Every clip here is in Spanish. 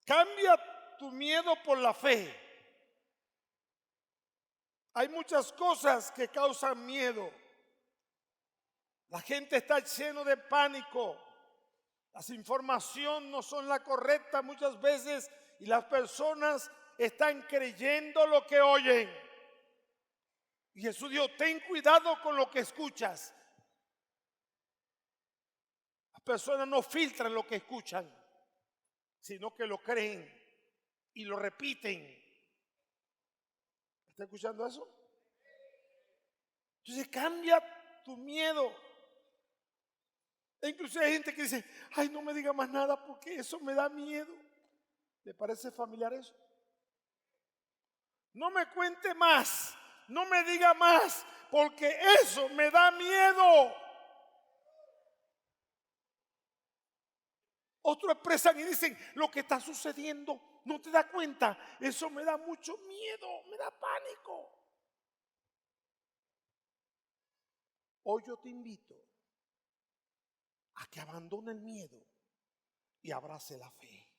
Cambia tu miedo por la fe. Hay muchas cosas que causan miedo. La gente está lleno de pánico. Las informaciones no son la correcta muchas veces y las personas están creyendo lo que oyen. Y Jesús dijo, ten cuidado con lo que escuchas. Las personas no filtran lo que escuchan, sino que lo creen y lo repiten. ¿Está escuchando eso? Entonces cambia tu miedo. E incluso hay gente que dice, ay, no me diga más nada porque eso me da miedo. ¿Le parece familiar eso? No me cuente más, no me diga más, porque eso me da miedo. Otros expresan y dicen, lo que está sucediendo, no te das cuenta, eso me da mucho miedo, me da pánico. Hoy yo te invito a que abandone el miedo y abrace la fe.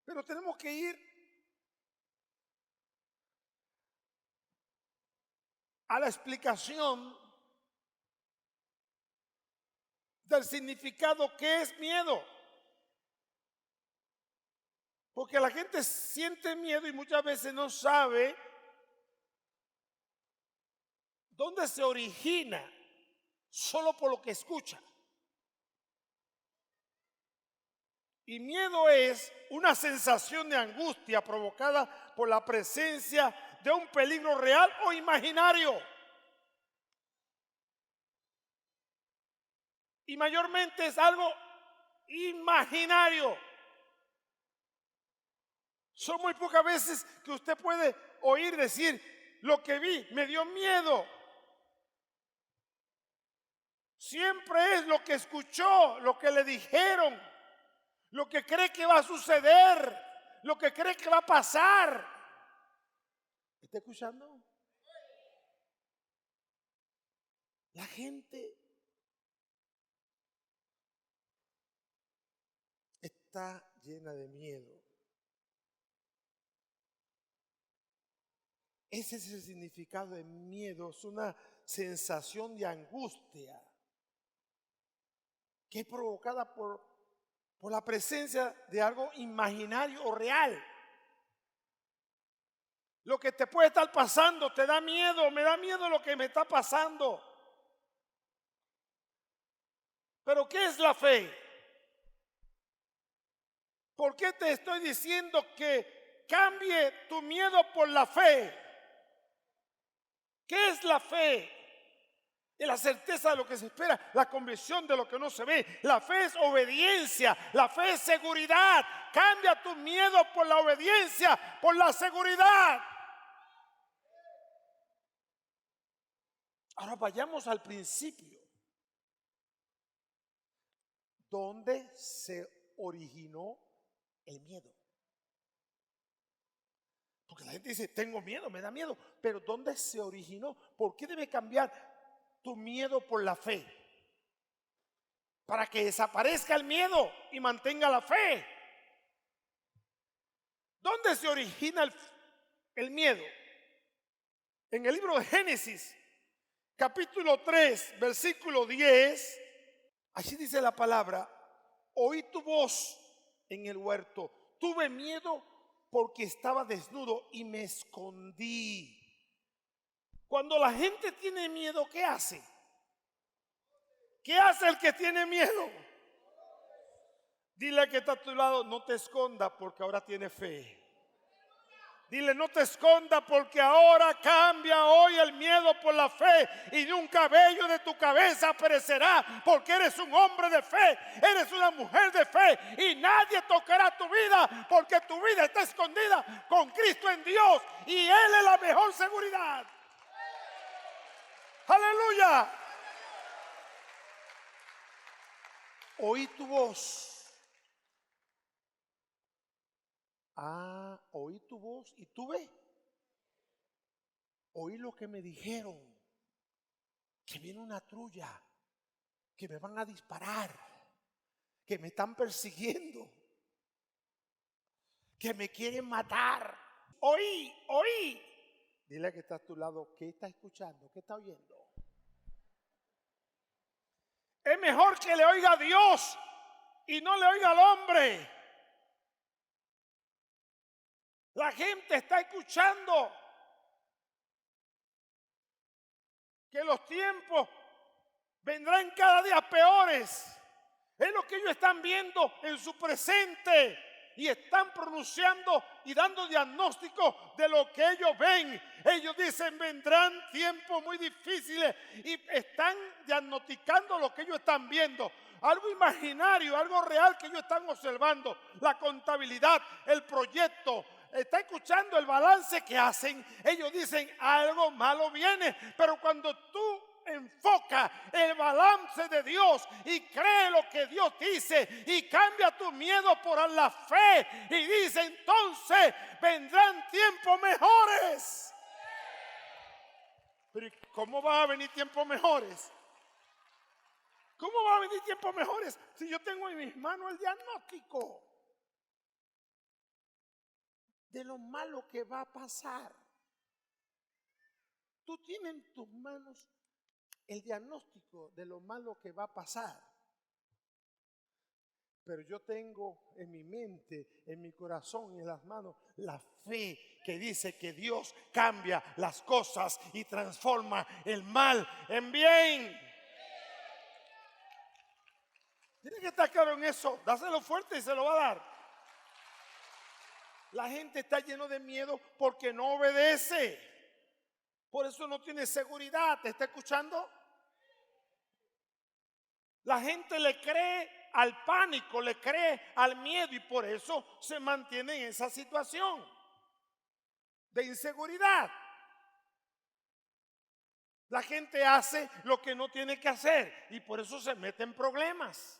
Pero tenemos que ir a la explicación del significado que es miedo. Porque la gente siente miedo y muchas veces no sabe dónde se origina, solo por lo que escucha. Y miedo es una sensación de angustia provocada por la presencia de un peligro real o imaginario. Y mayormente es algo imaginario. Son muy pocas veces que usted puede oír decir, lo que vi me dio miedo. Siempre es lo que escuchó, lo que le dijeron, lo que cree que va a suceder, lo que cree que va a pasar. ¿Está escuchando? La gente está llena de miedo. Ese es el significado de miedo, es una sensación de angustia que es provocada por la presencia de algo imaginario o real. Lo que te puede estar pasando te da miedo, me da miedo lo que me está pasando. Pero ¿qué es la fe? ¿Por qué te estoy diciendo que cambie tu miedo por la fe? ¿Qué es la fe? Es la certeza de lo que se espera, la convicción de lo que no se ve. La fe es obediencia, la fe es seguridad. Cambia tu miedo por la obediencia, por la seguridad. Ahora vayamos al principio. ¿Dónde se originó el miedo? Porque la gente dice, tengo miedo, me da miedo. Pero ¿dónde se originó? ¿Por qué debe cambiar tu miedo por la fe? Para que desaparezca el miedo y mantenga la fe. ¿Dónde se origina el miedo? En el libro de Génesis, capítulo 3, versículo 10, así dice la palabra, oí tu voz en el huerto, tuve miedo porque estaba desnudo y me escondí. Cuando la gente tiene miedo, ¿qué hace? ¿Qué hace el que tiene miedo? Dile al que está a tu lado, no te esconda porque ahora tiene fe. Dile, no te esconda porque ahora cambia hoy el miedo por la fe y ni un cabello de tu cabeza perecerá porque eres un hombre de fe, eres una mujer de fe y nadie tocará tu vida porque tu vida está escondida con Cristo en Dios y Él es la mejor seguridad. Aleluya. Oí tu voz. Oí tu voz y tuve. Oí lo que me dijeron, que viene una trulla, que me van a disparar, que me están persiguiendo, que me quieren matar. Oí. Dile que está a tu lado, ¿qué está escuchando? ¿Qué está oyendo? Es mejor que le oiga a Dios y no le oiga al hombre. La gente está escuchando que los tiempos vendrán cada día peores. Es lo que ellos están viendo en su presente y están pronunciando y dando diagnóstico de lo que ellos ven. Ellos dicen, vendrán tiempos muy difíciles y están diagnosticando lo que ellos están viendo. Algo imaginario, algo real que ellos están observando. La contabilidad, el proyecto. Está escuchando el balance que hacen. Ellos dicen, algo malo viene. Pero cuando tú enfoca el balance de Dios y cree lo que Dios dice y cambia tu miedo por la fe y dice, entonces vendrán tiempos mejores. Pero ¿cómo va a venir tiempos mejores? ¿Cómo va a venir tiempos mejores si yo tengo en mis manos el diagnóstico de lo malo que va a pasar? Tú tienes en tus manos el diagnóstico de lo malo que va a pasar. Pero yo tengo en mi mente, en mi corazón y en las manos la fe que dice que Dios cambia las cosas y transforma el mal en bien. Tiene que estar claro en eso. Dáselo fuerte y se lo va a dar. La gente está lleno de miedo porque no obedece. Por eso no tiene seguridad. ¿Te está escuchando? La gente le cree al pánico, le cree al miedo y por eso se mantiene en esa situación de inseguridad. La gente hace lo que no tiene que hacer y por eso se mete en problemas.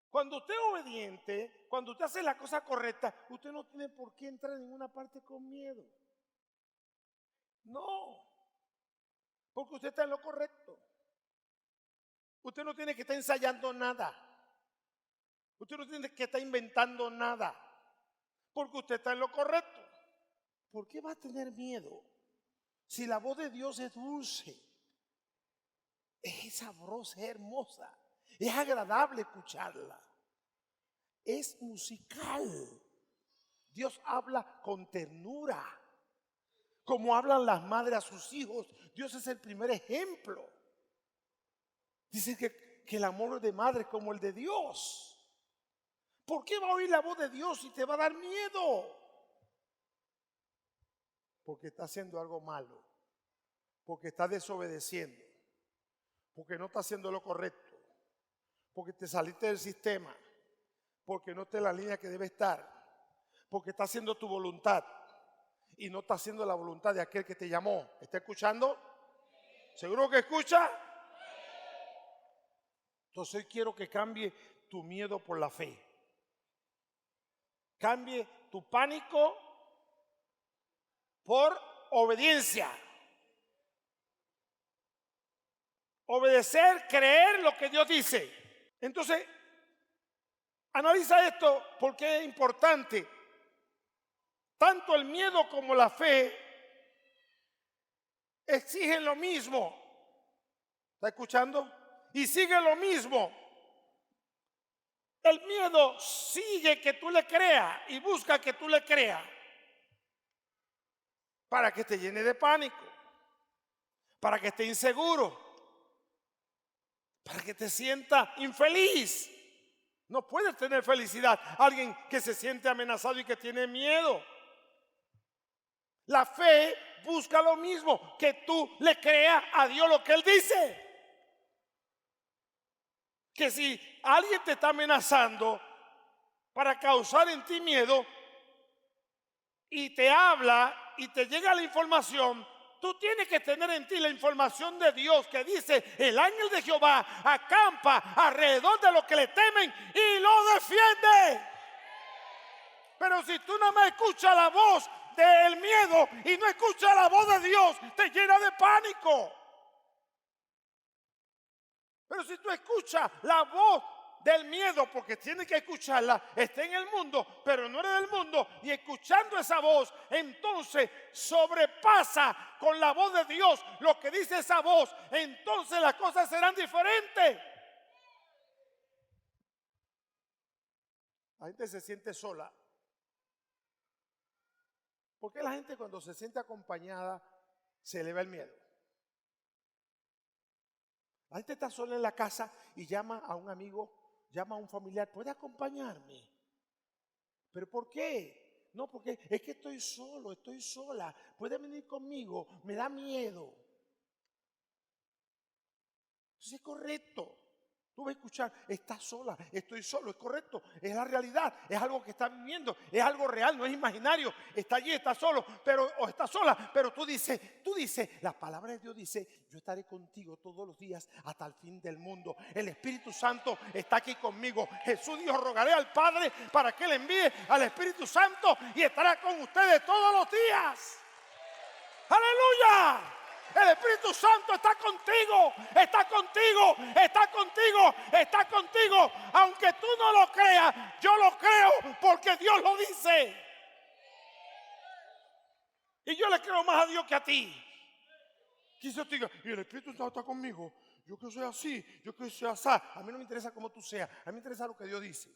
Cuando usted es obediente, cuando usted hace la cosa correcta, usted no tiene por qué entrar en ninguna parte con miedo. No, porque usted está en lo correcto. Usted no tiene que estar ensayando nada. Usted no tiene que estar inventando nada, porque usted está en lo correcto. ¿Por qué va a tener miedo si la voz de Dios es dulce, es sabrosa, es hermosa, es agradable escucharla, es musical? Dios habla con ternura, como hablan las madres a sus hijos. Dios es el primer ejemplo. Dice que el amor de madre es como el de Dios. ¿Por qué va a oír la voz de Dios y te va a dar miedo? Porque está haciendo algo malo, porque está desobedeciendo, porque no está haciendo lo correcto, porque te saliste del sistema, porque no está en la línea que debe estar, porque está haciendo tu voluntad y no está haciendo la voluntad de aquel que te llamó. ¿Está escuchando? ¿Seguro que escucha? Entonces hoy quiero que cambie tu miedo por la fe. Cambie tu pánico por obediencia. Obedecer, creer lo que Dios dice. Entonces, analiza esto porque es importante. Tanto el miedo como la fe exigen lo mismo. ¿Está escuchando? Y sigue lo mismo. El miedo sigue que tú le creas y busca que tú le creas para que te llene de pánico, para que esté inseguro, para que te sienta infeliz. No puedes tener felicidad alguien que se siente amenazado y que tiene miedo. La fe busca lo mismo, que tú le creas a Dios lo que Él dice. Que si alguien te está amenazando para causar en ti miedo y te habla y te llega la información, tú tienes que tener en ti la información de Dios que dice: el ángel de Jehová acampa alrededor de los que le temen y lo defiende. Pero si tú nada más escuchas la voz del miedo y no escuchas la voz de Dios, te llena de pánico. Pero si tú escuchas la voz del miedo, porque tienes que escucharla, está en el mundo, pero no eres del mundo, y escuchando esa voz, entonces sobrepasa con la voz de Dios lo que dice esa voz, entonces las cosas serán diferentes. La gente se siente sola. ¿Por qué la gente cuando se siente acompañada se le va el miedo? La gente está sola en la casa y llama a un amigo, llama a un familiar, ¿puede acompañarme? ¿Pero por qué? No, porque es que estoy solo, estoy sola. ¿Puede venir conmigo? Me da miedo. Eso es correcto. Tú vas a escuchar, estás sola, estoy solo, es correcto, es la realidad, es algo que estás viviendo, es algo real, no es imaginario, está allí, está solo, pero o está sola, pero tú dices, la palabra de Dios dice, yo estaré contigo todos los días hasta el fin del mundo. El Espíritu Santo está aquí conmigo. Jesús dijo, rogaré al Padre para que le envíe al Espíritu Santo y estará con ustedes todos los días. ¡Aleluya! El Espíritu Santo está contigo, está contigo, está contigo, está contigo. Aunque tú no lo creas, yo lo creo porque Dios lo dice. Y yo le creo más a Dios que a ti. Quizás te diga, y el Espíritu Santo está conmigo. Yo que soy así, yo que soy así. A mí no me interesa cómo tú seas, a mí me interesa lo que Dios dice.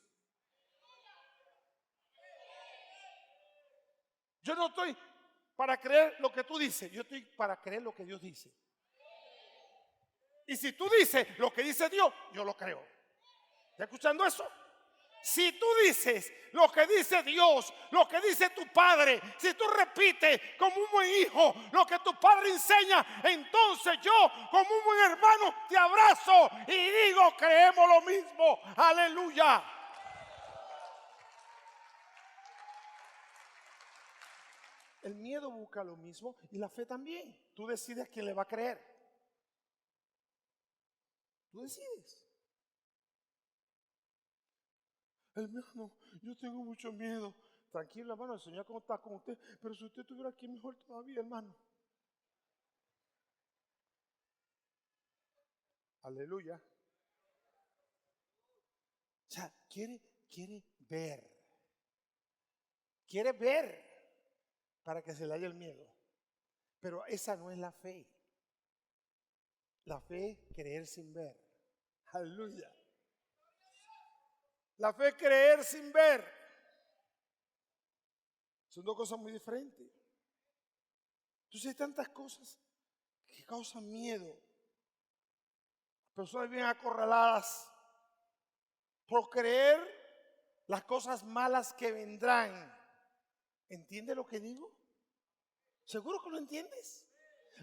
Yo no estoy para creer lo que tú dices, yo estoy para creer lo que Dios dice. Y si tú dices lo que dice Dios, yo lo creo. ¿Está escuchando eso? Si tú dices lo que dice Dios, lo que dice tu padre, si tú repites como un buen hijo lo que tu padre enseña, entonces yo como un buen hermano te abrazo y digo, creemos lo mismo. Aleluya. El miedo busca lo mismo y la fe también. Tú decides quién le va a creer. Tú decides. Hermano, yo tengo mucho miedo. Tranquilo, hermano, el Señor está con usted. Pero si usted estuviera aquí, mejor todavía, hermano. Aleluya. O sea, quiere ver. Quiere ver para que se le haya el miedo. Pero esa no es la fe. La fe es creer sin ver. Aleluya. La fe es creer sin ver. Son dos cosas muy diferentes. Entonces hay tantas cosas que causan miedo. Personas bien acorraladas por creer las cosas malas que vendrán. ¿Entiendes lo que digo? ¿Seguro que lo entiendes?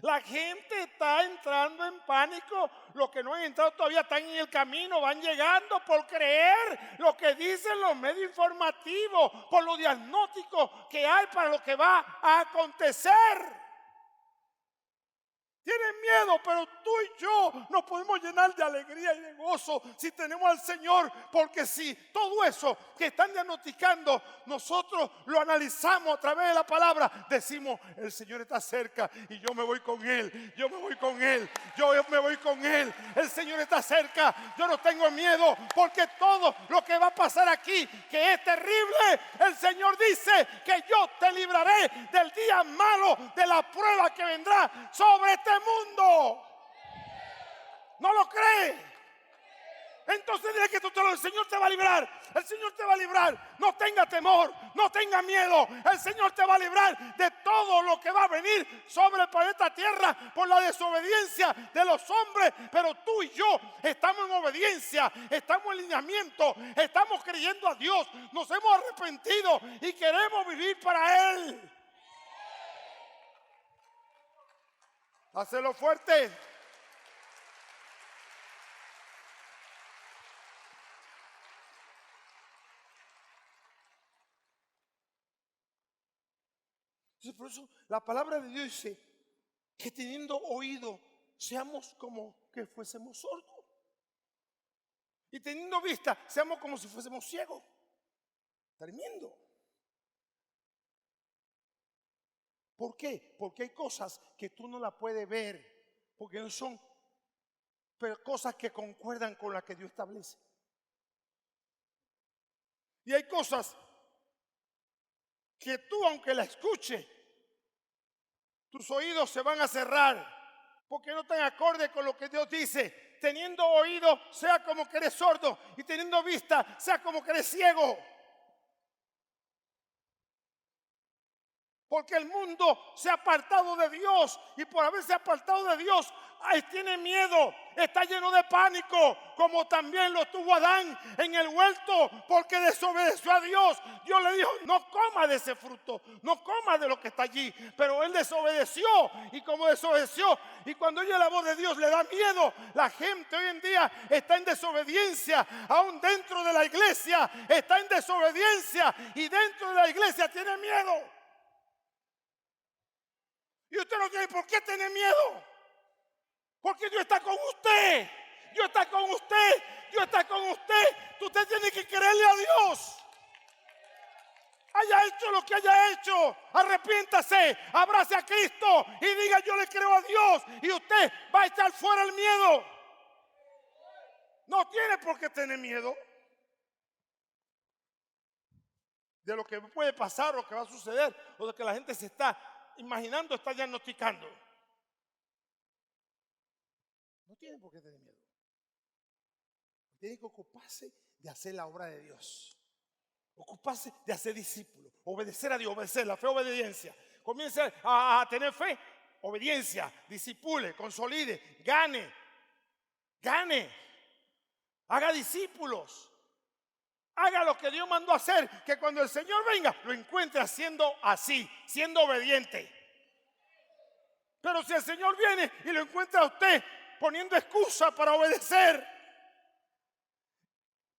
La gente está entrando en pánico. Los que no han entrado todavía están en el camino, van llegando por creer lo que dicen los medios informativos, por los diagnósticos que hay para lo que va a acontecer. Tienen miedo, pero tú y yo nos podemos llenar de alegría y de gozo si tenemos al Señor, porque si todo eso que están diagnosticando nosotros lo analizamos a través de la palabra, decimos, el Señor está cerca y yo me voy con Él, yo me voy con Él, yo me voy con Él, el Señor está cerca, yo no tengo miedo, porque todo lo que va a pasar aquí, que es terrible, el Señor dice que yo te libraré del día malo, de la prueba que vendrá sobre este mundo. ¿No lo cree? Entonces dile que el Señor te va a librar. El Señor te va a librar. No tenga temor, no tenga miedo. El Señor te va a librar de todo lo que va a venir sobre el planeta Tierra por la desobediencia de los hombres. Pero tú y yo estamos en obediencia, estamos en alineamiento, estamos creyendo a Dios, nos hemos arrepentido y queremos vivir para Él. Hacelo fuerte. Entonces, por eso la palabra de Dios dice que teniendo oído seamos como que fuésemos sordos. Y teniendo vista seamos como si fuésemos ciegos. Tremendo. ¿Por qué? Porque hay cosas que tú no las puedes ver, porque no son pero cosas que concuerdan con las que Dios establece. Y hay cosas que tú, aunque la escuches, tus oídos se van a cerrar porque no están acorde con lo que Dios dice. Teniendo oído, sea como que eres sordo, y teniendo vista, sea como que eres ciego. Porque el mundo se ha apartado de Dios, y por haberse apartado de Dios, tiene miedo, está lleno de pánico, como también lo tuvo Adán en el huerto, porque desobedeció a Dios. Dios le dijo: no coma de ese fruto, no coma de lo que está allí. Pero él desobedeció, y como desobedeció, y cuando oye la voz de Dios le da miedo. La gente hoy en día está en desobediencia, aún dentro de la iglesia está en desobediencia, y dentro de la iglesia tiene miedo. Y usted no tiene por qué tener miedo, porque Dios está con usted. Dios está con usted. Dios está con usted. Usted tiene que creerle a Dios. Haya hecho lo que haya hecho, arrepiéntase, abrace a Cristo y diga: yo le creo a Dios, y usted va a echar fuera el miedo. No tiene por qué tener miedo de lo que puede pasar, lo que va a suceder, o de que la gente se está imaginando, está diagnosticando. No tiene por qué tener miedo. Tiene que ocuparse de hacer la obra de Dios. Ocuparse de hacer discípulos, obedecer a Dios, obedecer, la fe, obediencia. Comience a tener fe, obediencia, disipule, consolide, gane, haga discípulos, haga lo que Dios mandó a hacer, que cuando el Señor venga lo encuentre haciendo así, siendo obediente. Pero si el Señor viene y lo encuentra a usted poniendo excusa para obedecer,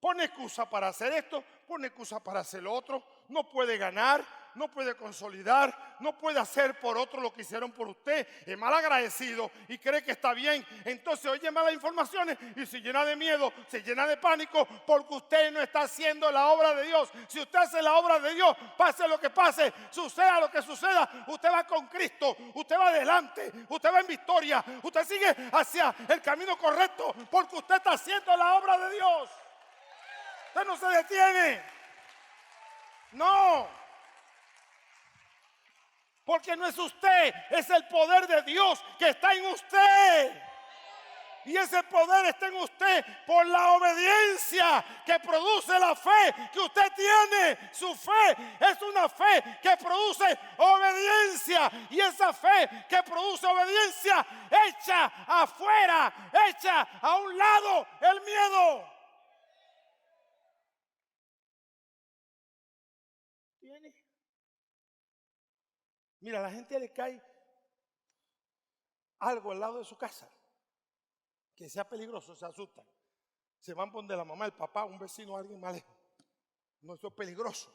pone excusa para hacer esto, pone excusa para hacer lo otro, no puede ganar, no puede consolidar, no puede hacer por otro lo que hicieron por usted, es mal agradecido y cree que está bien. Entonces oye malas informaciones y se llena de miedo, se llena de pánico, porque usted no está haciendo la obra de Dios. Si usted hace la obra de Dios, pase lo que pase, suceda lo que suceda, usted va con Cristo, usted va adelante, usted va en victoria, usted sigue hacia el camino correcto, porque usted está haciendo la obra de Dios. Usted no se detiene. No. Porque no es usted, es el poder de Dios que está en usted. Y ese poder está en usted por la obediencia que produce la fe que usted tiene. Su fe es una fe que produce obediencia. Y esa fe que produce obediencia echa afuera, echa a un lado el miedo. Mira, a la gente le cae algo al lado de su casa que sea peligroso, se asustan. Se van por donde la mamá, el papá, un vecino, alguien más lejos. No, eso es peligroso.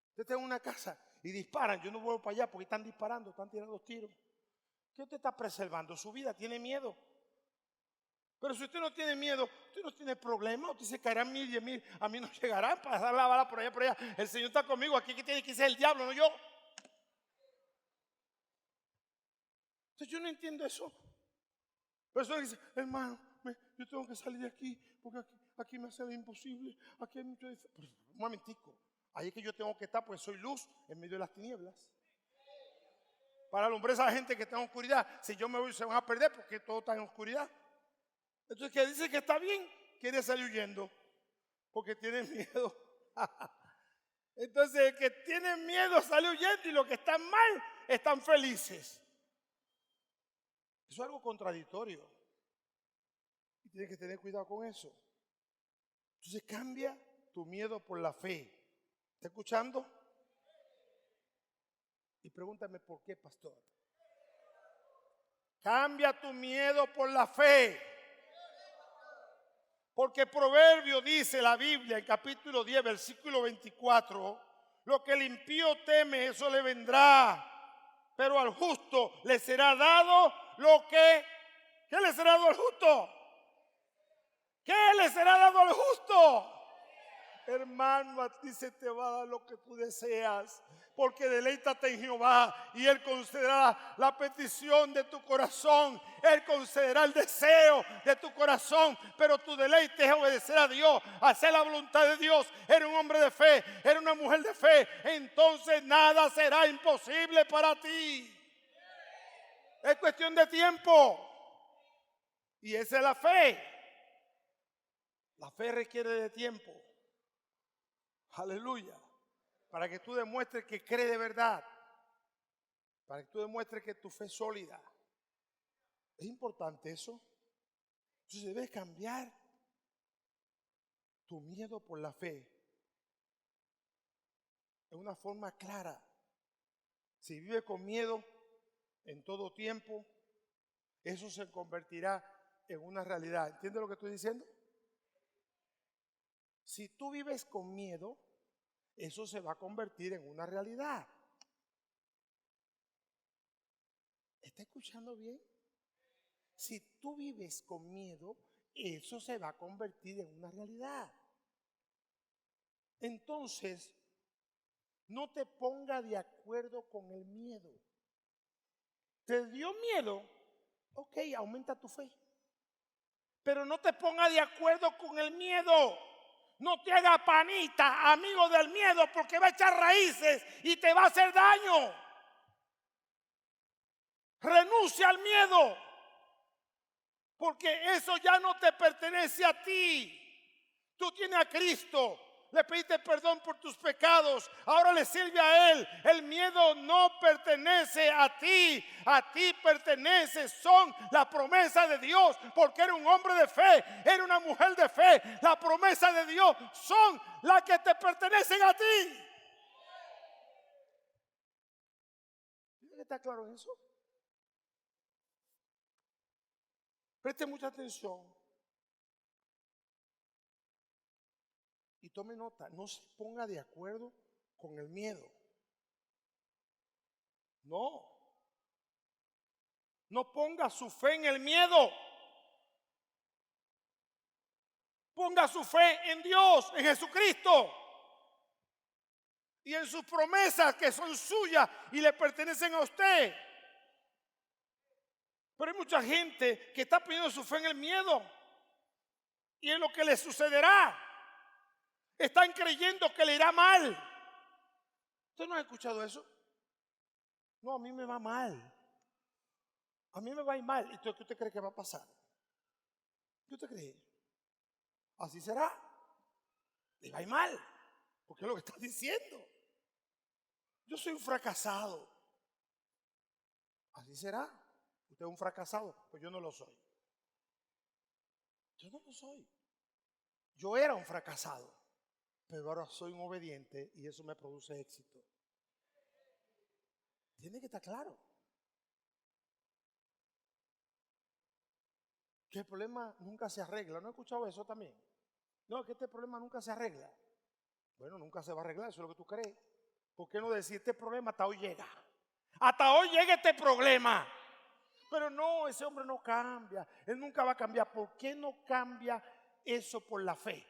Usted está en una casa y disparan. Yo no vuelvo para allá porque están disparando, están tirando tiros. ¿Qué usted está preservando? Su vida, tiene miedo. Pero si usted no tiene miedo, usted no tiene problema. Usted se caerá 1000, 10,000. A mí no llegarán para dar la bala por allá, por allá. El Señor está conmigo. Aquí que tiene que ser el diablo, no yo. Entonces yo no entiendo eso. Personas dicen: hermano, yo tengo que salir de aquí porque aquí me hace imposible. Aquí hay mucho diferencia. Un momentico. Ahí es que yo tengo que estar, pues soy luz en medio de las tinieblas. Para alumbrar a esa gente que está en oscuridad. Si yo me voy, se van a perder porque todo está en oscuridad. Entonces, que dice que está bien, quiere salir huyendo porque tiene miedo. Entonces, el que tiene miedo sale huyendo, y los que están mal están felices. Eso es algo contradictorio. Y tienes que tener cuidado con eso. Entonces, cambia tu miedo por la fe. ¿Está escuchando? Y pregúntame: ¿por qué, pastor? Cambia tu miedo por la fe. Porque Proverbio dice, la Biblia, en capítulo 10, versículo 24, lo que el impío teme, eso le vendrá, pero al justo le será dado lo que... ¿Qué le será dado al justo? ¿Qué le será dado al justo? Hermano, a ti se te va a dar lo que tú deseas, porque deleítate en Jehová y Él concederá la petición de tu corazón. Él concederá el deseo de tu corazón, pero tu deleite es obedecer a Dios, hacer la voluntad de Dios. Eres un hombre de fe, eres una mujer de fe, entonces nada será imposible para ti. Es cuestión de tiempo. Y esa es la fe. La fe requiere de tiempo. Aleluya. Para que tú demuestres que crees de verdad. Para que tú demuestres que tu fe es sólida. Es importante eso. Entonces debes cambiar tu miedo por la fe. De una forma clara. Si vives con miedo en todo tiempo, eso se convertirá en una realidad. ¿Entiendes lo que estoy diciendo? Si tú vives con miedo, eso se va a convertir en una realidad. ¿Está escuchando bien? Si tú vives con miedo, eso se va a convertir en una realidad. Entonces, no te ponga de acuerdo con el miedo. ¿Te dio miedo? Ok, aumenta tu fe. Pero no te ponga de acuerdo con el miedo. No te haga panita, amigo del miedo, porque va a echar raíces y te va a hacer daño. Renuncia al miedo, porque eso ya no te pertenece a ti. Tú tienes a Cristo, le pediste perdón por tus pecados, ahora le sirve a Él. El miedo no pertenece a ti pertenece, son la promesa de Dios, porque eres un hombre de fe, eres una mujer de fe. La promesa de Dios son las que te pertenecen a ti. ¿Está claro en eso? Preste mucha atención y tome nota. No se ponga de acuerdo con el miedo. No ponga su fe en el miedo. Ponga su fe en Dios, en Jesucristo y en sus promesas que son suyas y le pertenecen a usted. Pero hay mucha gente que está poniendo su fe en el miedo y en lo que le sucederá. Están creyendo que le irá mal. ¿Usted no ha escuchado eso? No, a mí me va mal. A mí me va a ir mal. ¿Y qué usted cree que va a pasar? ¿Qué usted cree? Así será. Le va a ir mal. Porque es lo que está diciendo. Yo soy un fracasado. Así será. Usted es un fracasado. Pues yo no lo soy. Yo no lo soy. Yo era un fracasado. Pero ahora soy un obediente y eso me produce éxito. Tiene que estar claro. Que el problema nunca se arregla. ¿No he escuchado eso también? No, que este problema nunca se arregla. Bueno, nunca se va a arreglar, eso es lo que tú crees. ¿Por qué no decir este problema hasta hoy llega? Hasta hoy llega este problema. Pero no, ese hombre no cambia. Él nunca va a cambiar. ¿Por qué no cambia eso por la fe?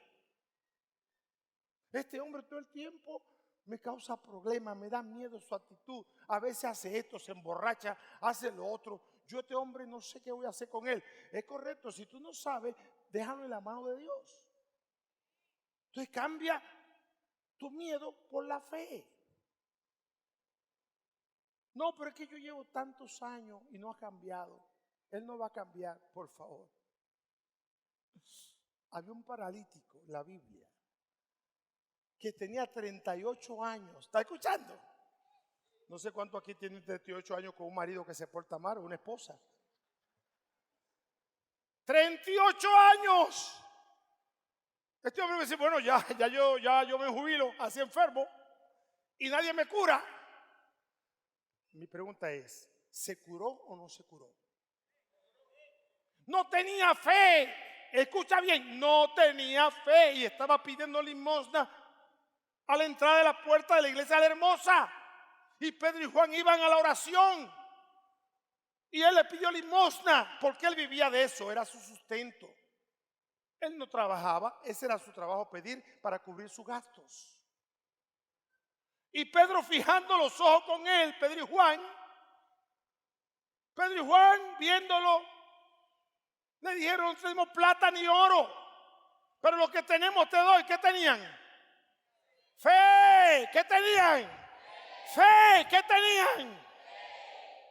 Este hombre todo el tiempo me causa problemas, me da miedo su actitud. A veces hace esto, se emborracha, hace lo otro. Yo este hombre no sé qué voy a hacer con él. Es correcto, si tú no sabes, déjalo en la mano de Dios. Entonces cambia tu miedo por la fe. No, pero es que yo llevo tantos años y no ha cambiado. Él no va a cambiar, por favor. Había un paralítico en la Biblia que tenía 38 años. ¿Está escuchando? No sé cuánto aquí tienen 38 años con un marido que se porta mal o una esposa. 38 años. Este hombre me dice, bueno, ya yo me jubilo así enfermo y nadie me cura. Mi pregunta es, ¿se curó o no se curó? No tenía fe. Escucha bien, no tenía fe y estaba pidiendo limosna a la entrada de la puerta de la iglesia de la Hermosa. Y Pedro y Juan iban a la oración y él le pidió limosna porque él vivía de eso, era su sustento. Él no trabajaba, ese era su trabajo, pedir para cubrir sus gastos. Y Pedro, fijando los ojos con él, Pedro y Juan viéndolo, le dijeron: no tenemos plata ni oro, pero lo que tenemos te doy. ¿Qué tenían? Fe. ¿Qué tenían? Fe. ¿Qué tenían?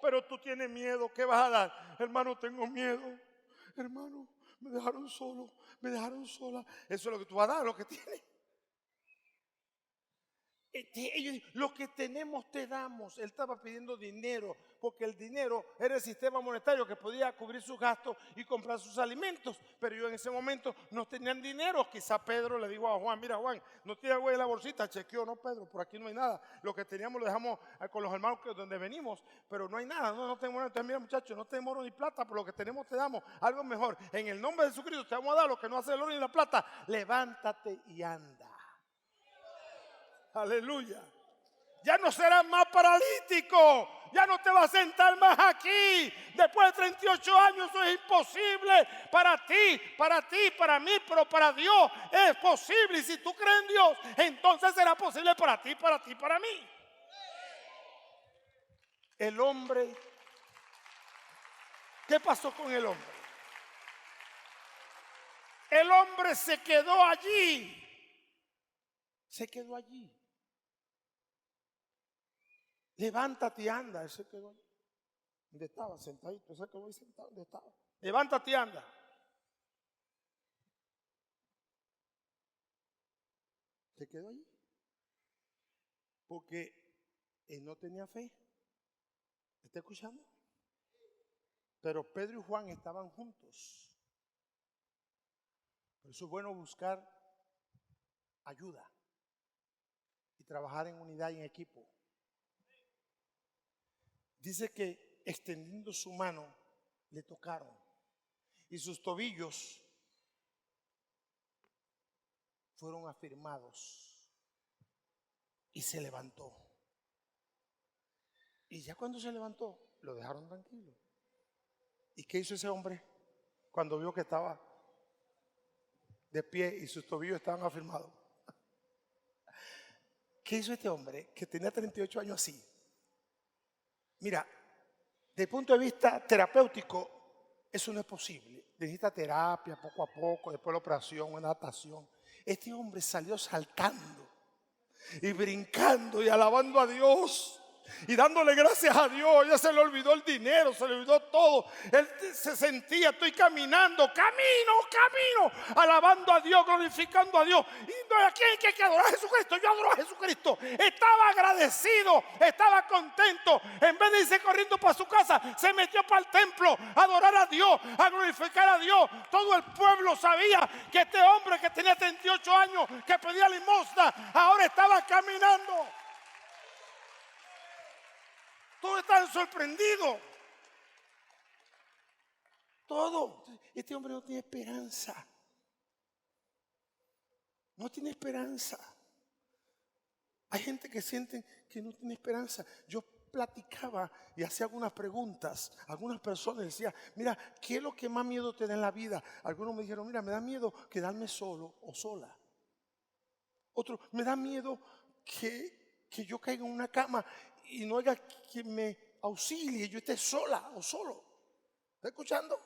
Pero tú tienes miedo. ¿Qué vas a dar? Hermano, tengo miedo. Hermano, me dejaron solo, me dejaron sola. Eso es lo que tú vas a dar, lo que tienes. Ellos, lo que tenemos te damos. Él estaba pidiendo dinero, porque el dinero era el sistema monetario que podía cubrir sus gastos y comprar sus alimentos. Pero ellos en ese momento no tenían dinero. Quizá Pedro le dijo a Juan: mira, Juan, no tiene agua en la bolsita. Chequeó: no, Pedro, por aquí no hay nada. Lo que teníamos lo dejamos con los hermanos donde venimos, pero no hay nada. No tenemos nada. Entonces, mira, muchachos, no tenemos oro ni plata, pero lo que tenemos te damos algo mejor. En el nombre de Jesucristo te vamos a dar lo que no hace el oro ni la plata. Levántate y anda. Aleluya. Ya no serás más paralítico. Ya no te vas a sentar más aquí. Después de 38 años eso es imposible para ti, para mí, pero para Dios es posible. Y si tú crees en Dios, entonces será posible para ti, para mí. El hombre, ¿qué pasó con el hombre? El hombre se quedó allí. Se quedó allí. Levántate y anda. Él se quedó ahí. ¿Dónde estaba? Sentadito. Se quedó ahí sentado. ¿Dónde estaba? Levántate y anda. Se quedó allí. Porque él no tenía fe. ¿Está escuchando? Pero Pedro y Juan estaban juntos. Por eso es bueno buscar ayuda y trabajar en unidad y en equipo. Dice que extendiendo su mano le tocaron y sus tobillos fueron afirmados y se levantó. Y ya cuando se levantó, lo dejaron tranquilo. ¿Y qué hizo ese hombre cuando vio que estaba de pie y sus tobillos estaban afirmados? ¿Qué hizo este hombre que tenía 38 años así? Mira, desde el punto de vista terapéutico, eso no es posible. Necesita terapia poco a poco, después la operación, una adaptación. Este hombre salió saltando y brincando y alabando a Dios y dándole gracias a Dios. Ya se le olvidó el dinero, se le olvidó todo. Él se sentía: estoy caminando, camino, alabando a Dios, glorificando a Dios. Y no, aquí hay que adorar a Jesucristo. Yo adoro a Jesucristo. Estaba agradecido, estaba contento. En vez de irse corriendo para su casa, se metió para el templo a adorar a Dios, a glorificar a Dios. Todo el pueblo sabía que este hombre que tenía 38 años, que pedía limosna, ahora estaba caminando. Todos estaban sorprendidos. Todo. Este hombre no tiene esperanza. No tiene esperanza. Hay gente que sienten que no tiene esperanza. Yo platicaba y hacía algunas preguntas. Algunas personas decían: mira, ¿qué es lo que más miedo te da en la vida? Algunos me dijeron: mira, me da miedo quedarme solo o sola. Otro: me da miedo que yo caiga en una cama y no haya quien me auxilie, yo esté sola o solo. ¿Está escuchando?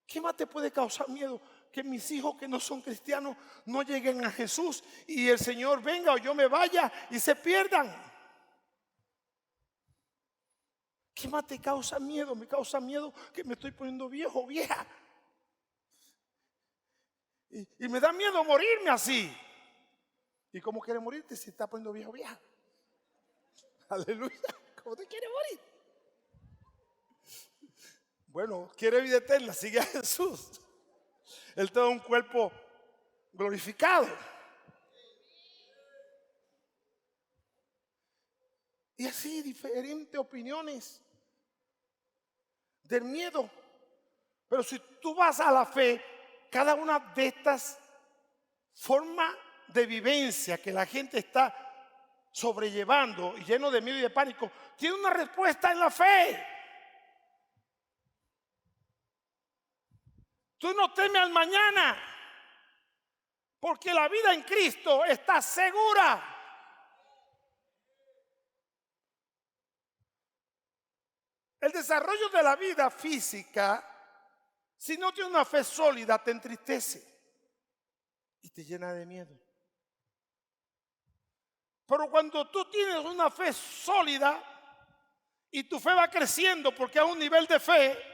¿Qué más te puede causar miedo? Que mis hijos que no son cristianos no lleguen a Jesús y el Señor venga o yo me vaya y se pierdan. ¿Qué más te causa miedo? Me causa miedo que me estoy poniendo viejo o vieja. Y me da miedo morirme así. ¿Y cómo quiere morirte si está poniendo viejo o vieja? Aleluya. ¿Cómo te quiere morir? Bueno, quiere vida eterna, sigue a Jesús. Él te da un cuerpo glorificado. Y así diferentes opiniones del miedo. Pero si tú vas a la fe, cada una de estas formas de vivencia que la gente está sobrellevando y lleno de miedo y de pánico, tiene una respuesta en la fe. Tú no temes al mañana, porque la vida en Cristo está segura. El desarrollo de la vida física, si no tienes una fe sólida, te entristece y te llena de miedo. Pero cuando tú tienes una fe sólida y tu fe va creciendo, porque a un nivel de fe,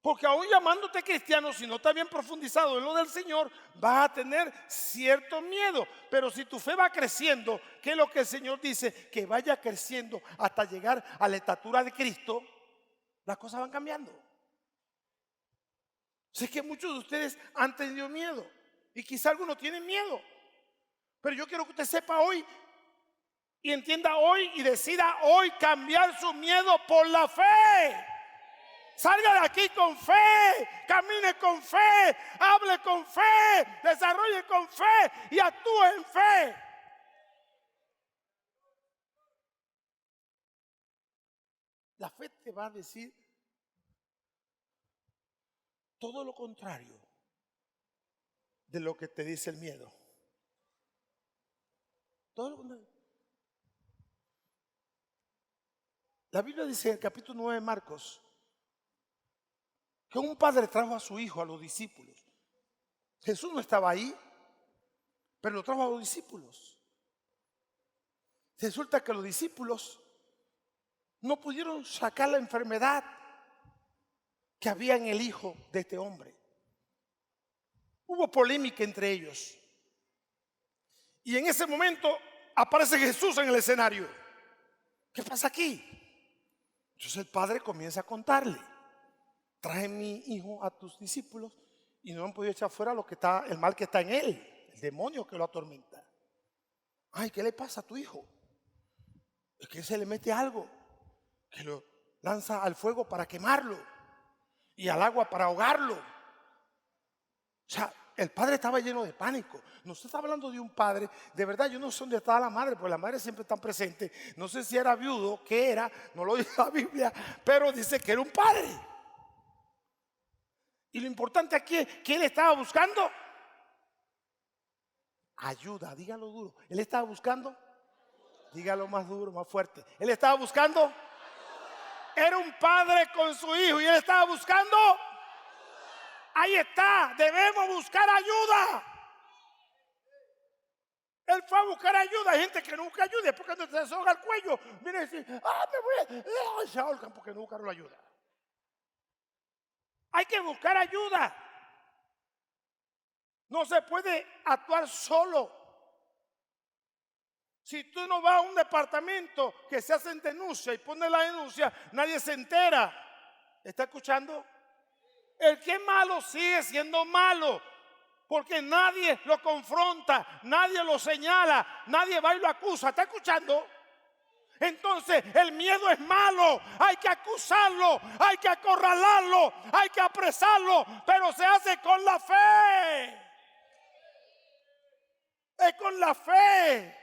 porque aún llamándote cristiano, si no estás bien profundizado en lo del Señor, vas a tener cierto miedo. Pero si tu fe va creciendo, que es lo que el Señor dice, que vaya creciendo hasta llegar a la estatura de Cristo, las cosas van cambiando. Sé que muchos de ustedes han tenido miedo y quizá algunos tienen miedo. Pero yo quiero que usted sepa hoy y entienda hoy y decida hoy cambiar su miedo por la fe. Salga de aquí con fe, camine con fe, hable con fe, desarrolle con fe y actúe en fe. La fe te va a decir todo lo contrario de lo que te dice el miedo. Todo lo contrario. La Biblia dice en el capítulo 9 de Marcos que un padre trajo a su hijo a los discípulos. Jesús no estaba ahí, pero lo trajo a los discípulos. Resulta que los discípulos no pudieron sacar la enfermedad que había en el hijo de este hombre. Hubo polémica entre ellos. Y en ese momento aparece Jesús en el escenario. ¿Qué pasa aquí? Entonces el padre comienza a contarle: traje mi hijo a tus discípulos y no han podido echar fuera el mal que está en él, el demonio que lo atormenta. Ay, ¿qué le pasa a tu hijo? Es que se le mete algo, que lo lanza al fuego para quemarlo y al agua para ahogarlo. O sea, el padre estaba lleno de pánico. No se está hablando de un padre, de verdad yo no sé dónde estaba la madre, porque la madre siempre está presente. No sé si era viudo, qué era, no lo dice la Biblia, pero dice que era un padre. Y lo importante aquí es que él estaba buscando ayuda. Dígalo duro. Él estaba buscando, dígalo más duro, más fuerte. Él estaba buscando ayuda. Era un padre con su hijo y él estaba buscando ayuda. Ahí está, debemos buscar ayuda. Él fue a buscar ayuda. Hay gente que no busca ayuda, porque cuando se desahoga el cuello viene a decir: me voy a... se ahorcan porque no buscaron la ayuda. Hay que buscar ayuda. No se puede actuar solo. Si tú no vas a un departamento que se hacen denuncia y pones la denuncia, nadie se entera. ¿Está escuchando? El que es malo sigue siendo malo, porque nadie lo confronta, nadie lo señala, nadie va y lo acusa. ¿Está escuchando? Entonces el miedo es malo, hay que acusarlo, hay que acorralarlo, hay que apresarlo, pero se hace con la fe. Es con la fe.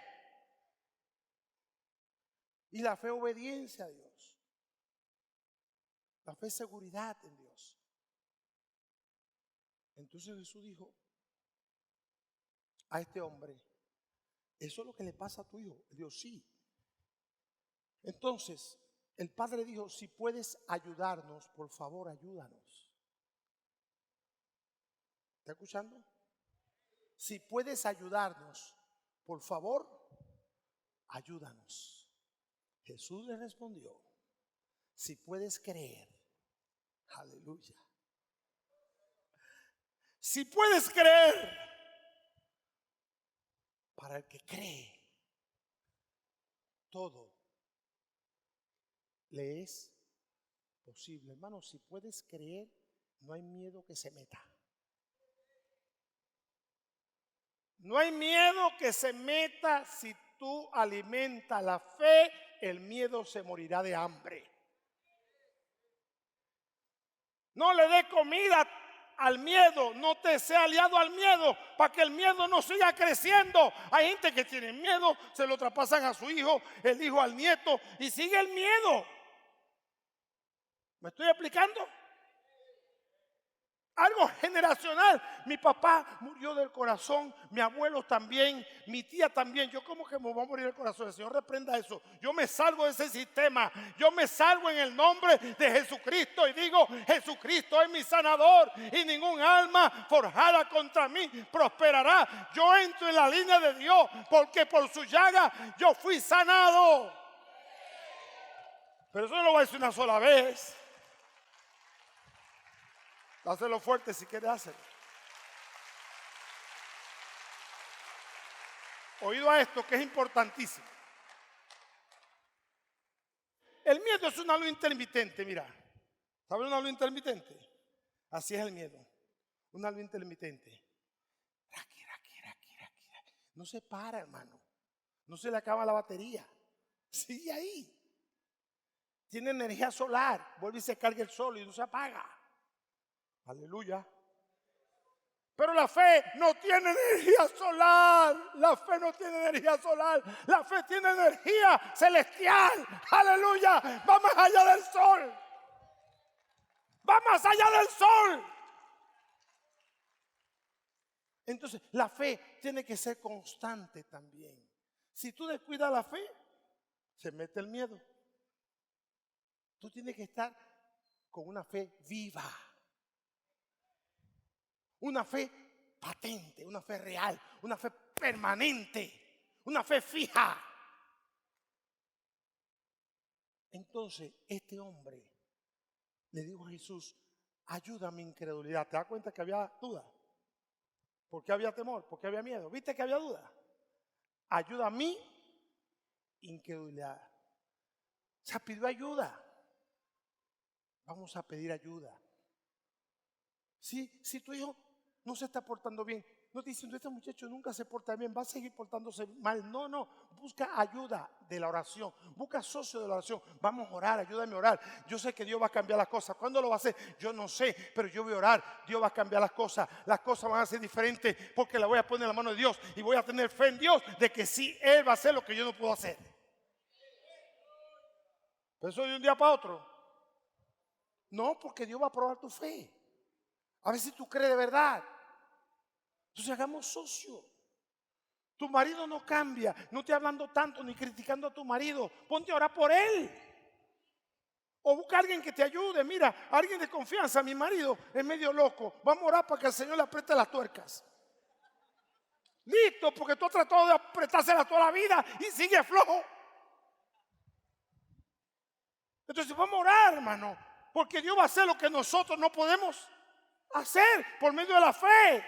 Y la fe obediencia a Dios. La fe seguridad en Dios. Entonces Jesús dijo a este hombre: eso es lo que le pasa a tu hijo. Dios, sí. Entonces el padre dijo: si puedes ayudarnos, por favor, ayúdanos. ¿Está escuchando? Si puedes ayudarnos, por favor, ayúdanos. Jesús le respondió: si puedes creer. Aleluya. Si puedes creer. Para el que cree, todo le es posible. Hermano, si puedes creer, no hay miedo que se meta. No hay miedo que se meta. Si tú alimentas la fe, el miedo se morirá de hambre. No le dé comida al miedo, no te sea aliado al miedo, para que el miedo no siga creciendo. Hay gente que tiene miedo, se lo traspasan a su hijo, el hijo al nieto, y sigue el miedo. ¿Me estoy explicando? generacional. Mi papá murió del corazón, mi abuelo también, mi tía también. Yo como que me voy a morir del corazón. El Señor reprenda eso. Yo me salgo de ese sistema. Yo me salgo en el nombre de Jesucristo y digo, Jesucristo es mi sanador y ningún alma forjada contra mí prosperará. Yo entro en la línea de Dios porque por su llaga yo fui sanado. Pero eso no lo voy a decir una sola vez. Hazlo fuerte si quieres hacerlo. Oído a esto que es importantísimo. El miedo es una luz intermitente, mira. ¿Sabes una luz intermitente? Así es el miedo. Una luz intermitente. No se para, hermano. No se le acaba la batería. Sigue ahí. Tiene energía solar. Vuelve y se carga el sol y no se apaga. Aleluya. Pero la fe no tiene energía solar. La fe no tiene energía solar. La fe tiene energía celestial. Aleluya. Va más allá del sol. Va más allá del sol. Entonces, la fe tiene que ser constante también. Si tú descuidas la fe, se mete el miedo. Tú tienes que estar con una fe viva. Una fe patente, una fe real, una fe permanente, una fe fija. Entonces, este hombre le dijo a Jesús, ayuda a mi incredulidad. ¿Te das cuenta que había duda? ¿Por qué había temor? ¿Por qué había miedo? ¿Viste que había duda? Ayuda a mi incredulidad. O sea, pidió ayuda. Vamos a pedir ayuda. Si tu hijo no se está portando bien, no te dicen, este muchacho nunca se porta bien, va a seguir portándose mal. No, busca ayuda de la oración, busca socio de la oración. Vamos a orar, ayúdame a orar. Yo sé que Dios va a cambiar las cosas. ¿Cuándo lo va a hacer? Yo no sé, pero yo voy a orar. Dios va a cambiar las cosas van a ser diferentes porque la voy a poner en la mano de Dios y voy a tener fe en Dios de que sí, Él va a hacer lo que yo no puedo hacer. Pero eso de un día para otro. No, porque Dios va a probar tu fe. A ver si tú crees de verdad. Entonces hagamos socio. Tu marido no cambia. No te hablando tanto ni criticando a tu marido. Ponte a orar por él. O busca a alguien que te ayude. Mira, alguien de confianza. Mi marido es medio loco. Vamos a orar para que el Señor le apriete las tuercas. Listo, porque tú has tratado de apretárselas toda la vida y sigue flojo. Entonces vamos a orar, hermano. Porque Dios va a hacer lo que nosotros no podemos hacer por medio de la fe.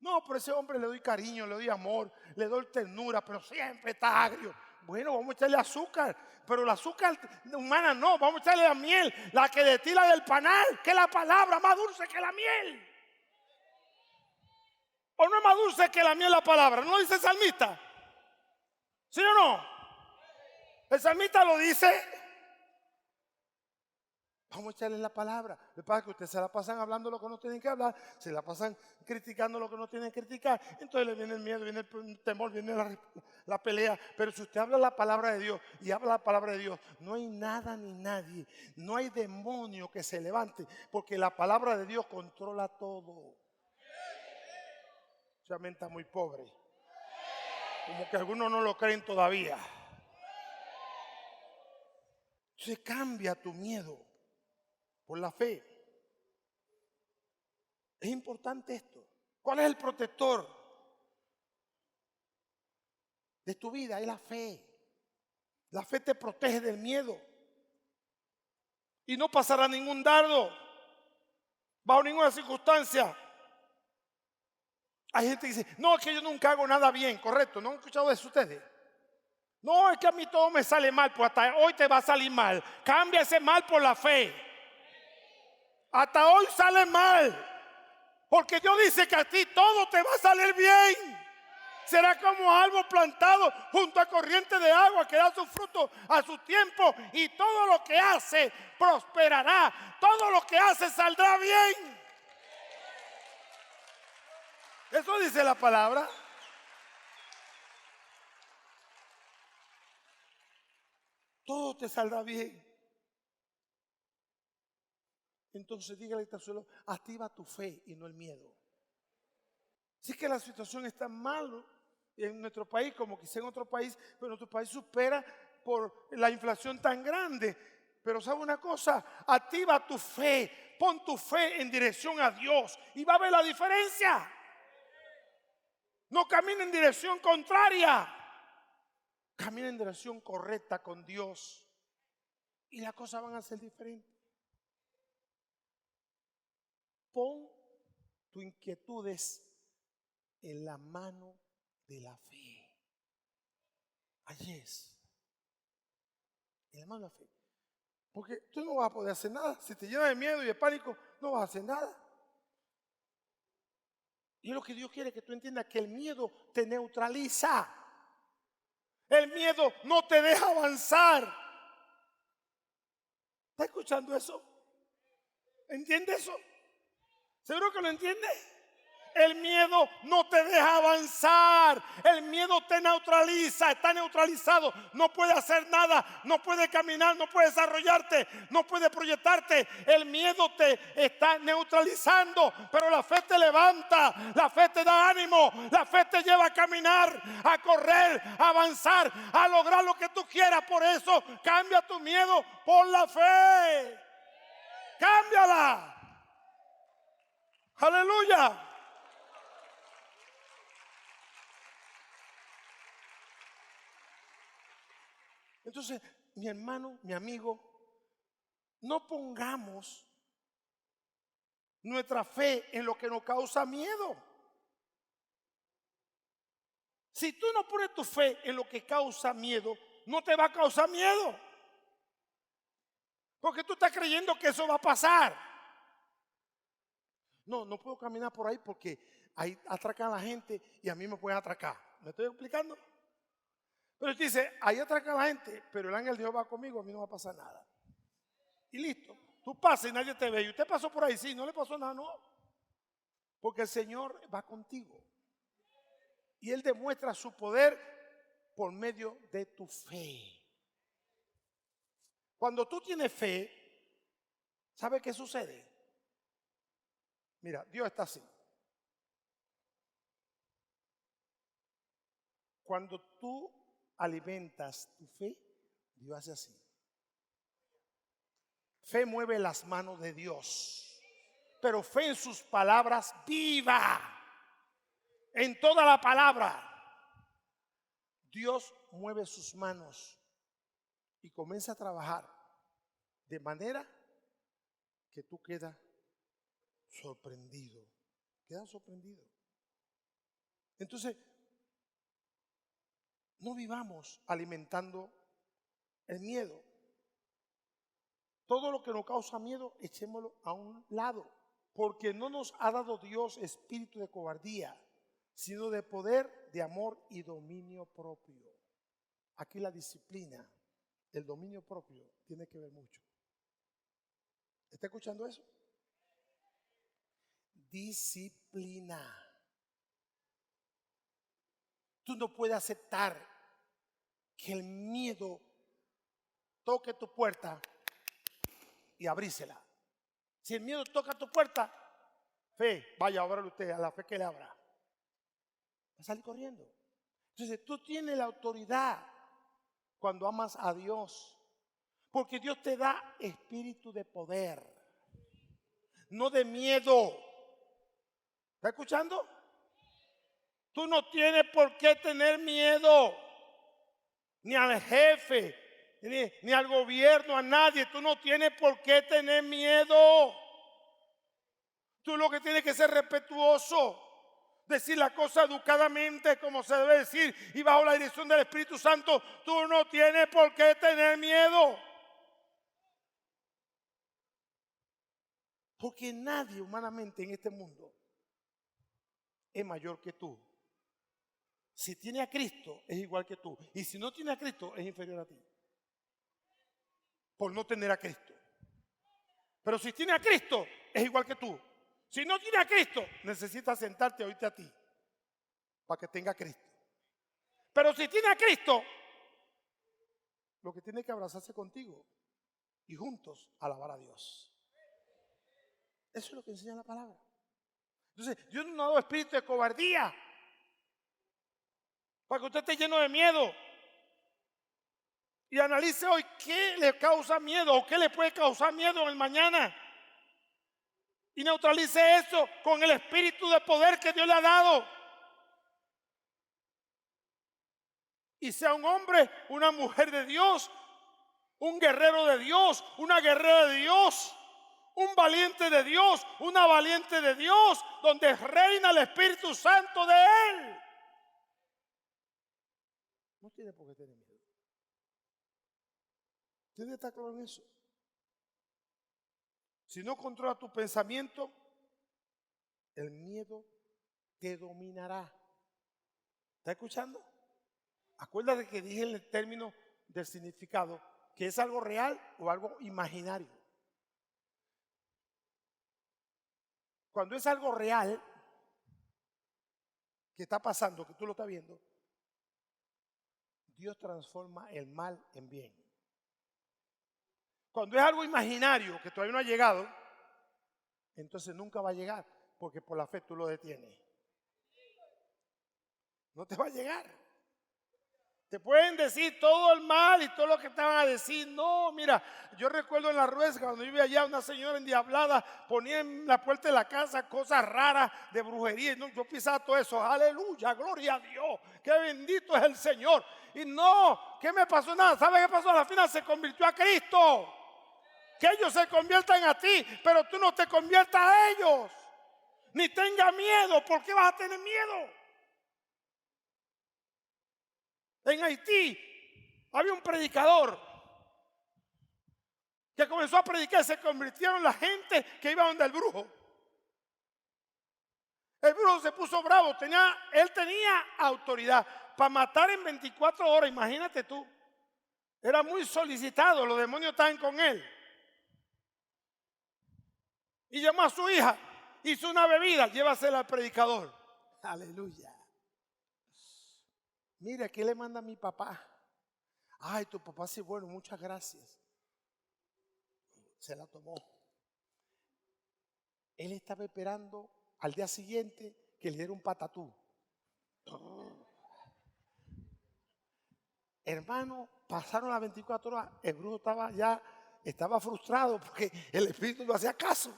No, por ese hombre le doy cariño, le doy amor, le doy ternura, pero siempre está agrio. Bueno, vamos a echarle azúcar, pero el azúcar humana no, vamos a echarle la miel, la que destila del panal, que es la palabra más dulce que la miel. ¿O no es más dulce que la miel la palabra? ¿No lo dice el salmista? ¿Sí o no? El salmista lo dice. Vamos a echarle la palabra. Lo que pasa es que ustedes se la pasan hablando lo que no tienen que hablar, se la pasan criticando lo que no tienen que criticar. Entonces le viene el miedo, viene el temor, viene la pelea. Pero si usted habla la palabra de Dios y habla la palabra de Dios, no hay nada ni nadie, no hay demonio que se levante, porque la palabra de Dios controla todo. Esa mente está muy pobre. Como que algunos no lo creen todavía. Entonces cambia tu miedo por la fe. Es importante esto. ¿Cuál es el protector de tu vida? Es la fe. La fe te protege del miedo. Y no pasará ningún dardo bajo ninguna circunstancia. Hay gente que dice, no, es que yo nunca hago nada bien, correcto. ¿No han escuchado eso ustedes? No, es que a mí todo me sale mal, pues hasta hoy te va a salir mal. Cambia ese mal por la fe. Hasta hoy sale mal. Porque Dios dice que a ti todo te va a salir bien. Será como árbol plantado junto a corriente de agua que da su fruto a su tiempo. Y todo lo que hace prosperará. Todo lo que hace saldrá bien. Eso dice la palabra. Todo te saldrá bien. entonces dígale al suelo, activa tu fe y no el miedo. Sí que la situación está mal en nuestro país, como quizá en otro país, pero nuestro país supera por la inflación tan grande. Pero ¿sabe una cosa? Activa tu fe, pon tu fe en dirección a Dios y va a ver la diferencia. No camina en dirección contraria, camina en dirección correcta con Dios y las cosas van a ser diferentes. Pon tus inquietudes en la mano de la fe. Allí es, en la mano de la fe. Porque tú no vas a poder hacer nada. Si te llenas de miedo y de pánico, no vas a hacer nada. Y es lo que Dios quiere que tú entiendas, que el miedo te neutraliza. El miedo no te deja avanzar. ¿Está escuchando eso? ¿Entiende eso? ¿Seguro que lo entiende? El miedo no te deja avanzar. El miedo te neutraliza. Está neutralizado. No puede hacer nada. No puede caminar. No puede desarrollarte. No puede proyectarte. El miedo te está neutralizando. Pero la fe te levanta. La fe te da ánimo. La fe te lleva a caminar, a correr, a avanzar, a lograr lo que tú quieras. Por eso cambia tu miedo por la fe. Cámbiala. Aleluya. Entonces, mi hermano, mi amigo, no pongamos nuestra fe en lo que nos causa miedo. Si tú no pones tu fe en lo que causa miedo, no te va a causar miedo. Porque tú estás creyendo que eso va a pasar. No, no puedo caminar por ahí porque ahí atracan a la gente y a mí me pueden atracar. ¿Me estoy explicando? Pero él dice, ahí atraca a la gente, pero el ángel de Dios va conmigo, a mí no va a pasar nada. Y listo. Tú pasas y nadie te ve. Y usted pasó por ahí, sí, no le pasó nada, no. Porque el Señor va contigo. Y Él demuestra su poder por medio de tu fe. Cuando tú tienes fe, ¿sabe qué sucede? Mira, Dios está así. Cuando tú alimentas tu fe, Dios hace así. Fe mueve las manos de Dios, pero fe en sus palabras viva. En toda la palabra, Dios mueve sus manos y comienza a trabajar de manera que tú quedas sorprendido. Quedas sorprendido. Entonces, no vivamos alimentando el miedo. Todo lo que nos causa miedo, echémoslo a un lado. Porque no nos ha dado Dios espíritu de cobardía, sino de poder, de amor y dominio propio. Aquí la disciplina, el dominio propio, tiene que ver mucho. ¿Está escuchando eso? Disciplina. Tú no puedes aceptar que el miedo toque tu puerta y abrísela. Si el miedo toca tu puerta, fe, vaya a abrirle usted a la fe que le abra. Va a salir corriendo. Entonces tú tienes la autoridad cuando amas a Dios, porque Dios te da espíritu de poder, no de miedo. ¿Está escuchando? Tú no tienes por qué tener miedo, ni al jefe, ni al gobierno, a nadie. Tú no tienes por qué tener miedo. Tú lo que tienes que ser respetuoso, decir la cosa educadamente como se debe decir y bajo la dirección del Espíritu Santo. Tú no tienes por qué tener miedo. Porque nadie humanamente en este mundo es mayor que tú. Si tiene a Cristo es igual que tú. Y si no tiene a Cristo es inferior a ti. Por no tener a Cristo. Pero si tiene a Cristo es igual que tú. Si no tiene a Cristo necesitas sentarte a oírte a ti. Para que tenga a Cristo. Pero si tiene a Cristo, lo que tiene que abrazarse contigo y juntos alabar a Dios. Eso es lo que enseña la palabra. Entonces, Dios no ha dado espíritu de cobardía para que usted esté lleno de miedo. Y analice hoy qué le causa miedo o qué le puede causar miedo en el mañana. Y neutralice eso con el espíritu de poder que Dios le ha dado. Y sea un hombre, una mujer de Dios, un guerrero de Dios, una guerrera de Dios, un valiente de Dios, una valiente de Dios, donde reina el Espíritu Santo de Él. No tiene por qué tener miedo. Tiene que estar claro en eso. Si no controla tu pensamiento, el miedo te dominará. ¿Está escuchando? Acuérdate que dije en el término del significado que es algo real o algo imaginario. Cuando es algo real que está pasando, que tú lo estás viendo, Dios transforma el mal en bien. Cuando es algo imaginario que todavía no ha llegado, entonces nunca va a llegar, porque por la fe tú lo detienes. No te va a llegar. Te pueden decir todo el mal y todo lo que te van a decir. No, mira, yo recuerdo en la Ruesga, cuando yo vivía allá, una señora endiablada ponía en la puerta de la casa cosas raras de brujería. No, yo pisaba todo eso. Aleluya, gloria a Dios. Qué bendito es el Señor. Y no, ¿qué me pasó? Nada. ¿Sabe qué pasó? A la final se convirtió a Cristo. Que ellos se conviertan a ti, pero tú no te conviertas a ellos. Ni tenga miedo. ¿Por qué vas a tener miedo? En Haití había un predicador que comenzó a predicar. Se convirtieron la gente que iba donde el brujo. El brujo se puso bravo. Él tenía autoridad para matar en 24 horas. Imagínate tú. Era muy solicitado. Los demonios estaban con él. Y llamó a su hija. Hizo una bebida. Llévasela al predicador. Aleluya. Mire, aquí le manda a mi papá. Ay, tu papá sí, bueno, muchas gracias. Se la tomó. Él estaba esperando al día siguiente que le diera un patatú. Hermano, pasaron las 24 horas. El brujo estaba frustrado porque el espíritu no hacía caso.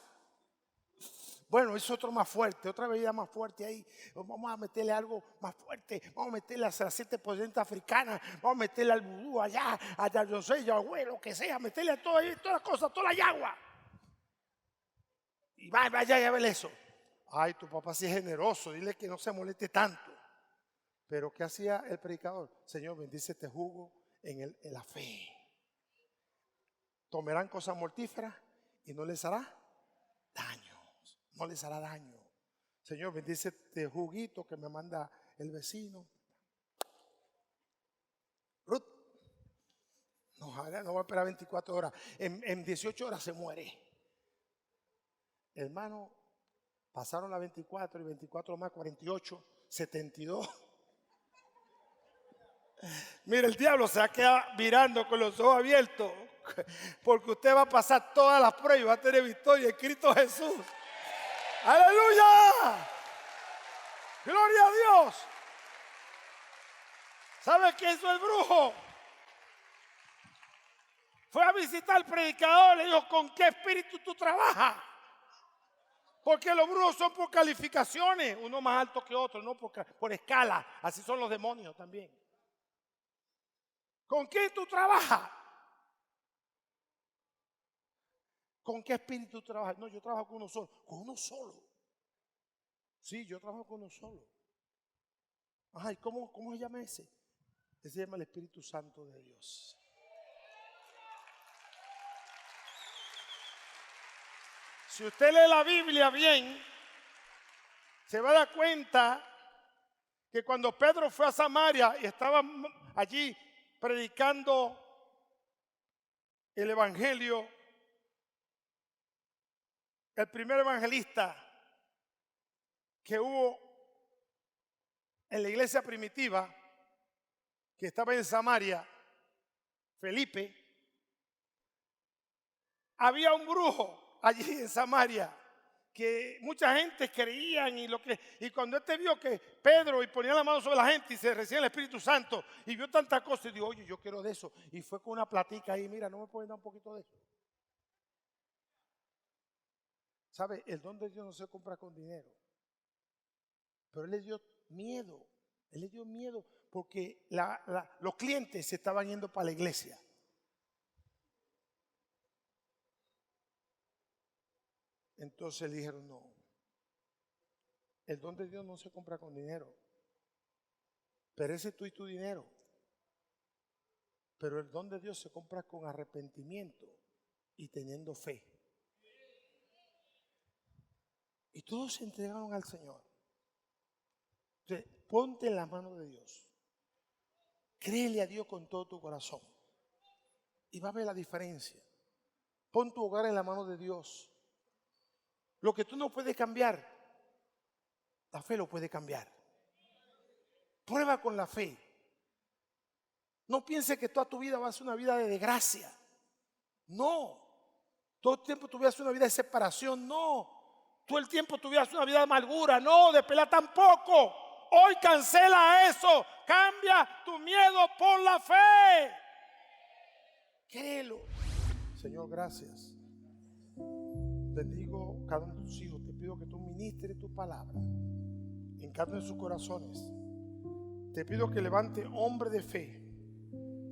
Bueno, hizo otro más fuerte, otra bebida más fuerte ahí. Vamos a meterle algo más fuerte. Vamos a meterle a las 7% africana. Vamos a meterle al vudú allá yo sé, Yahweh, lo que sea. Meterle a todo ahí, todas las cosas, toda la yagua. Y vaya a ver eso. Ay, tu papá sí es generoso. Dile que no se moleste tanto. Pero ¿qué hacía el predicador? Señor, bendice este jugo en la fe. Tomarán cosas mortíferas y no les hará daño. No les hará daño. Señor, bendice este juguito que me manda el vecino. Ruth, no va a esperar 24 horas. En 18 horas se muere. Hermano, pasaron las 24 y 24 más 48, 72. Mire, el diablo se va a quedar mirando con los ojos abiertos, porque usted va a pasar todas las pruebas y va a tener victoria en Cristo Jesús. ¡Aleluya! ¡Gloria a Dios! ¿Sabe qué hizo el brujo? Fue a visitar al predicador, le dijo, ¿con qué espíritu tú trabajas? Porque los brujos son por calificaciones, uno más alto que otro, no por escala. Así son los demonios también. ¿Con quién tú trabajas? ¿Con qué espíritu trabajas? No, yo trabajo con uno solo. ¿Con uno solo? Sí, yo trabajo con uno solo. Ay, ¿cómo se llama ese? Ese se llama el Espíritu Santo de Dios. Si usted lee la Biblia bien, se va a dar cuenta que cuando Pedro fue a Samaria y estaba allí predicando el evangelio, el primer evangelista que hubo en la iglesia primitiva, que estaba en Samaria, Felipe, había un brujo allí en Samaria que mucha gente creían y cuando este vio que Pedro y ponía la mano sobre la gente y se recibía el Espíritu Santo y vio tanta cosa y dijo, oye, yo quiero de eso. Y fue con una platica ahí, mira, no me pueden dar un poquito de eso. ¿Sabe? El don de Dios no se compra con dinero. Pero Él le dio miedo. Él le dio miedo porque los clientes se estaban yendo para la iglesia. Entonces le dijeron, no, el don de Dios no se compra con dinero. Perece tú y tu dinero. Pero el don de Dios se compra con arrepentimiento y teniendo fe. Y todos se entregaron al Señor. Entonces, ponte en la mano de Dios. Créele a Dios con todo tu corazón. Y va a ver la diferencia. Pon tu hogar en la mano de Dios. Lo que tú no puedes cambiar, la fe lo puede cambiar. Prueba con la fe. No pienses que toda tu vida va a ser una vida de desgracia. No. Todo el tiempo tu vida es una vida de separación. No. Todo el tiempo tu vida es una vida de amargura. No, de pelea tampoco. Hoy cancela eso. Cambia tu miedo por la fe. Créelo. Señor, gracias. Bendigo cada uno de tus hijos. Te pido que tú ministres tu palabra en cada uno de sus corazones. Te pido que levante hombres de fe,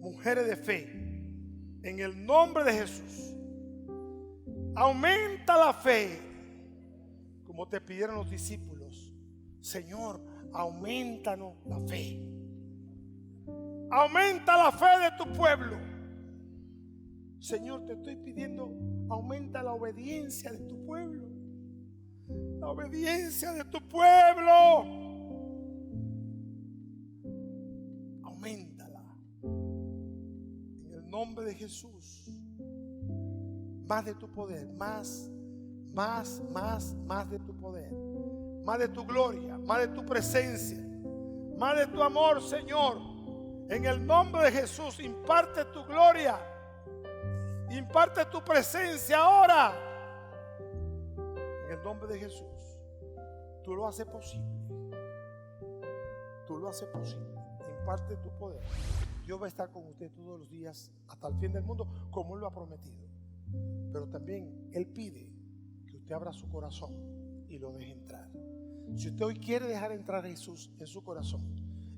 mujeres de fe, en el nombre de Jesús. Aumenta la fe, como te pidieron los discípulos. Señor, aumentanos la fe. Aumenta la fe de tu pueblo. Señor, te estoy pidiendo, aumenta la obediencia de tu pueblo. La obediencia de tu pueblo. Auméntala. En el nombre de Jesús. Más de tu poder, más de tu poder. Más de tu gloria, más de tu presencia, más de tu amor, Señor. En el nombre de Jesús, imparte tu gloria. Imparte tu presencia ahora. En el nombre de Jesús. Tú lo haces posible. Tú lo haces posible. Imparte tu poder. Dios va a estar con usted todos los días hasta el fin del mundo, como Él lo ha prometido. Pero también Él pide que usted abra su corazón y lo deje entrar. Si usted hoy quiere dejar entrar a Jesús en su corazón,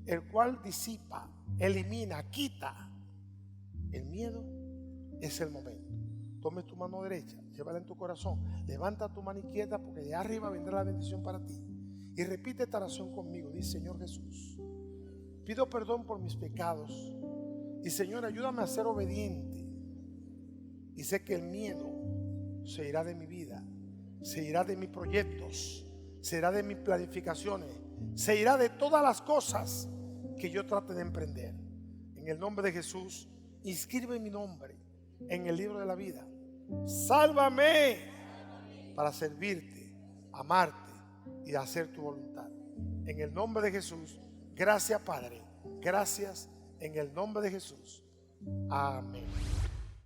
el cual disipa, elimina, quita el miedo, es el momento. Tome tu mano derecha, llévala en tu corazón, levanta tu mano izquierda, porque de arriba vendrá la bendición para ti. Y repite esta oración conmigo. Dice: Señor Jesús, pido perdón por mis pecados. Y Señor, ayúdame a ser obediente. Y sé que el miedo se irá de mi vida, se irá de mis proyectos, se irá de mis planificaciones, se irá de todas las cosas que yo trate de emprender. En el nombre de Jesús, inscribe mi nombre en el libro de la vida. Sálvame para servirte, amarte y hacer tu voluntad. En el nombre de Jesús, gracias Padre, gracias en el nombre de Jesús. Amén.